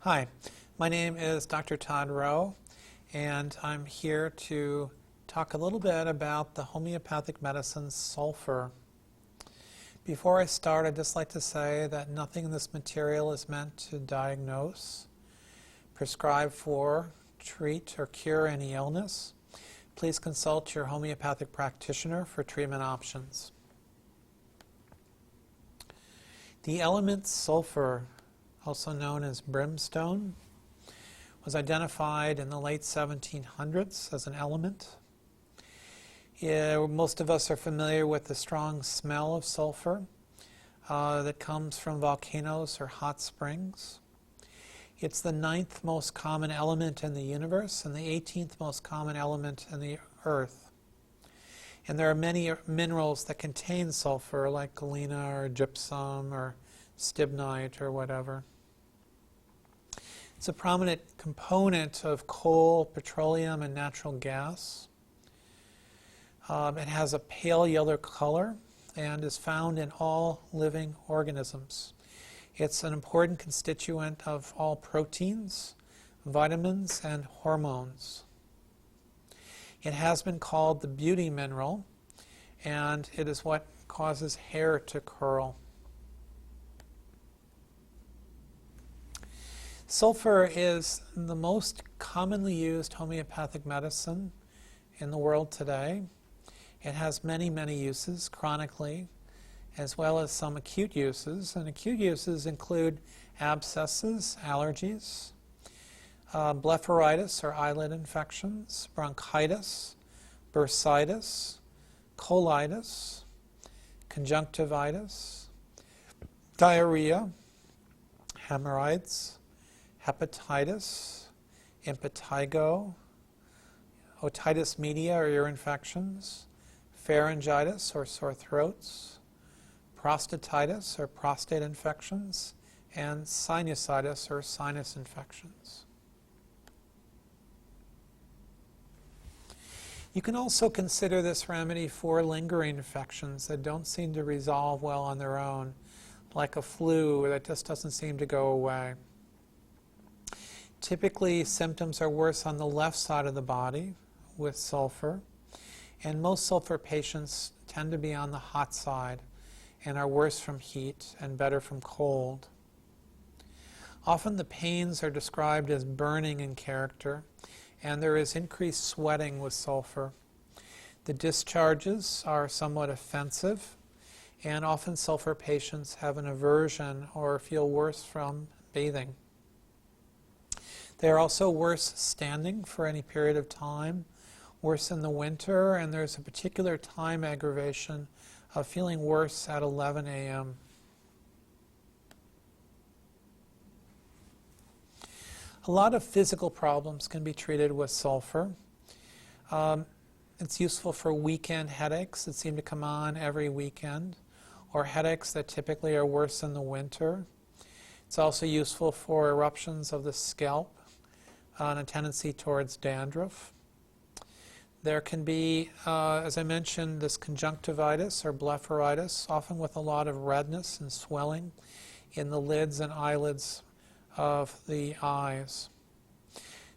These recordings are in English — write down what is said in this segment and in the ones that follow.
Hi, my name is Dr. Todd Rowe, and I'm here to talk a little bit about the homeopathic medicine sulfur. Before I start, I'd just like to say that nothing in this material is meant to diagnose, prescribe for, treat, or cure any illness. Please consult your homeopathic practitioner for treatment options. The element sulfur, also known as brimstone, was identified in the late 1700s as an element. Most of us are familiar with the strong smell of sulfur that comes from volcanoes or hot springs. It's the 9th most common element in the universe and the 18th most common element in the earth. And there are many minerals that contain sulfur, like galena or gypsum or stibnite or whatever. It's a prominent component of coal, petroleum, and natural gas. It has a pale yellow color and is found in all living organisms. It's an important constituent of all proteins, vitamins, and hormones. It has been called the beauty mineral, and it is what causes hair to curl. Sulfur is the most commonly used homeopathic medicine in the world today. It has many, many uses chronically, as well as some acute uses. And acute uses include abscesses, allergies, blepharitis or eyelid infections, bronchitis, bursitis, colitis, conjunctivitis, diarrhea, hemorrhoids, Hepatitis, Impetigo, Otitis media or ear infections, Pharyngitis or sore throats, Prostatitis or prostate infections, and Sinusitis or sinus infections. You can also consider this remedy for lingering infections that don't seem to resolve well on their own, like a flu that just doesn't seem to go away. Typically, symptoms are worse on the left side of the body with sulfur, and most sulfur patients tend to be on the hot side and are worse from heat and better from cold. Often the pains are described as burning in character, and there is increased sweating with sulfur. The discharges are somewhat offensive, and often sulfur patients have an aversion or feel worse from bathing. They are also worse standing for any period of time, worse in the winter, and there's a particular time aggravation of feeling worse at 11 a.m. A lot of physical problems can be treated with sulfur. It's useful for weekend headaches that seem to come on every weekend, or headaches that typically are worse in the winter. It's also useful for eruptions of the scalp and a tendency towards dandruff. There can be, as I mentioned, this conjunctivitis or blepharitis, often with a lot of redness and swelling in the lids and eyelids of the eyes.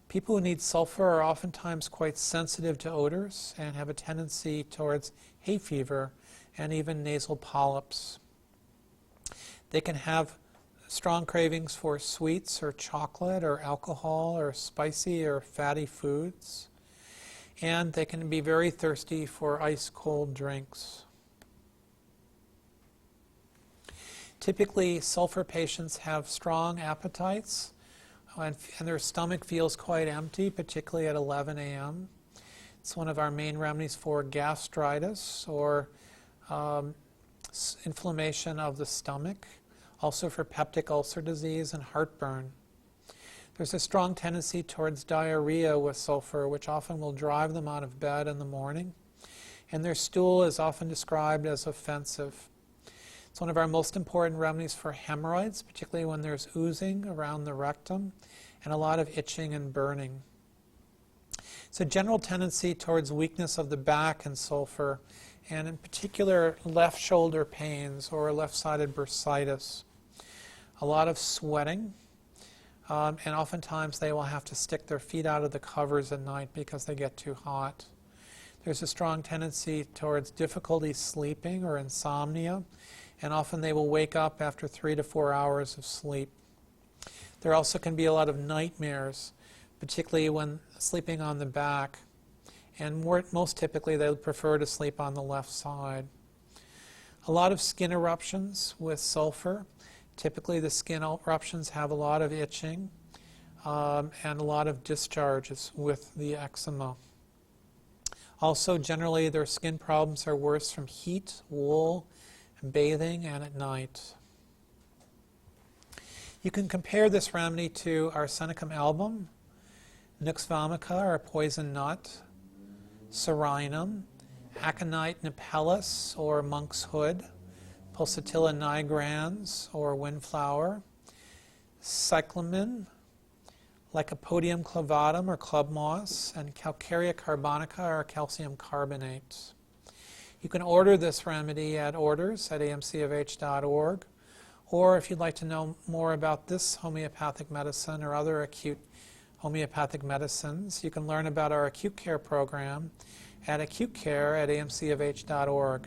People who need sulfur are oftentimes quite sensitive to odors and have a tendency towards hay fever and even nasal polyps. They can have strong cravings for sweets or chocolate or alcohol or spicy or fatty foods. And they can be very thirsty for ice-cold drinks. Typically, sulfur patients have strong appetites, and their stomach feels quite empty, particularly at 11 a.m. It's one of our main remedies for gastritis or inflammation of the stomach, also for peptic ulcer disease and heartburn. There's a strong tendency towards diarrhea with sulfur, which often will drive them out of bed in the morning, and their stool is often described as offensive. It's one of our most important remedies for hemorrhoids, particularly when there's oozing around the rectum and a lot of itching and burning. It's a general tendency towards weakness of the back in sulfur, and in particular left shoulder pains or left-sided bursitis. A lot of sweating, and oftentimes they will have to stick their feet out of the covers at night because they get too hot. There's a strong tendency towards difficulty sleeping or insomnia, and often they will wake up after 3 to 4 hours of sleep. There also can be a lot of nightmares, particularly when sleeping on the back, and most typically they would prefer to sleep on the left side. A lot of skin eruptions with sulfur. Typically the skin eruptions have a lot of itching and a lot of discharges with the eczema. Also, generally their skin problems are worse from heat, wool, bathing, and at night. You can compare this remedy to Arsenicum album, Nux vomica or poison nut, Serinum, Aconite napellus or monk's hood, Pulsatilla nigrans or windflower, cyclamen, Lycopodium clavatum or club moss, and Calcarea carbonica or calcium carbonate. You can order this remedy at orders@amchorg, or if you'd like to know more about this homeopathic medicine or other acute homeopathic medicines, you can learn about our acute care program at acutecare@amchorg.